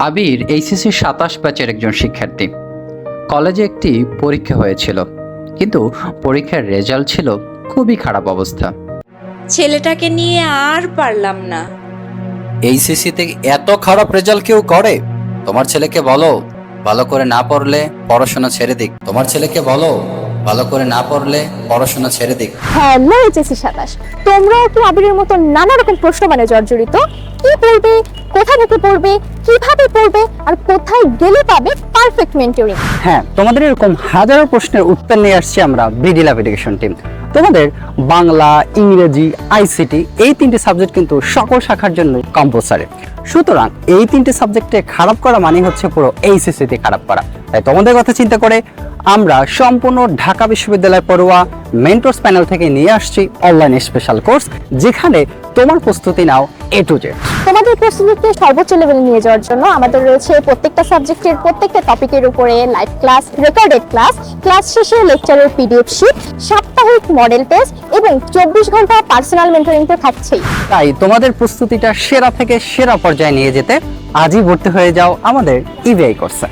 আবির HSC 27 ব্যাচের একজন শিক্ষার্থী। কলেজে একটি পরীক্ষা হয়েছিল, কিন্তু পরীক্ষার রেজাল্ট ছিল খুবই খারাপ অবস্থা। ছেলেটাকে নিয়ে আর পারলাম না। এইচএসসিতে এত খারাপ রেজাল্ট কেউ করে? তোমার ছেলেকে বলো ভালো করে না পড়লে পড়াশোনা ছেড়ে দিক। তোমার ছেলেকে বলো ভালো করে না পড়লে পড়াশোনা ছেড়ে দিক। হ্যালো এইচএসসি 27, তোমরাও কি আবিরের মতো নানা রকম প্রশ্ন জর্জরিত? কি পড়বে, কোথা থেকে পড়বে, কিভাবে পড়বে, আর কোথায় গেলে পাবে পারফেক্ট মেন্টরিং? হ্যাঁ, তোমাদের এরকম হাজারো প্রশ্নের উত্তর নিয়ে আসছি আমরা বিডি ল্যাব এডুকেশন টিম। তোমাদের বাংলা, ইংরেজি, আইসিটি এই তিনটি সাবজেক্ট কিন্তু সকল শাখার জন্য কম্পালসারি। সুতরাং এই তিনটি সাবজেক্টে খারাপ করা মানে হচ্ছে পুরো এইচএসসিতে খারাপ করা। তাই তোমাদের কথা চিন্তা করে আমরা সম্পূর্ণ ঢাকা বিশ্ববিদ্যালয় পড়ুয়া মেন্টরস প্যানেল থেকে নিয়ে আসছি অনলাইন স্পেশাল কোর্স, যেখানে তোমার প্রস্তুতি নাও এ টু জেড। তোমাদের প্রস্তুতিকে সর্বোচ্চ লেভেলে নিয়ে যাওয়ার জন্য আমাদের রয়েছে প্রত্যেকটা সাবজেক্টের প্রত্যেকটা টপিকের উপরে live class, recorded class, class শেষে লেকচারের পিডিএফ শিট, সাপ্তাহিক মডেল টেস্ট এবং 24 ঘন্টা পার্সোনাল মেন্টরিং তো থাকছেই। তাই তোমাদের প্রস্তুতিটা সেরা থেকে সেরা পর্যায়ে নিয়ে যেতে আজই ভর্তি হয়ে যাও আমাদের ইভিআই কোর্সে।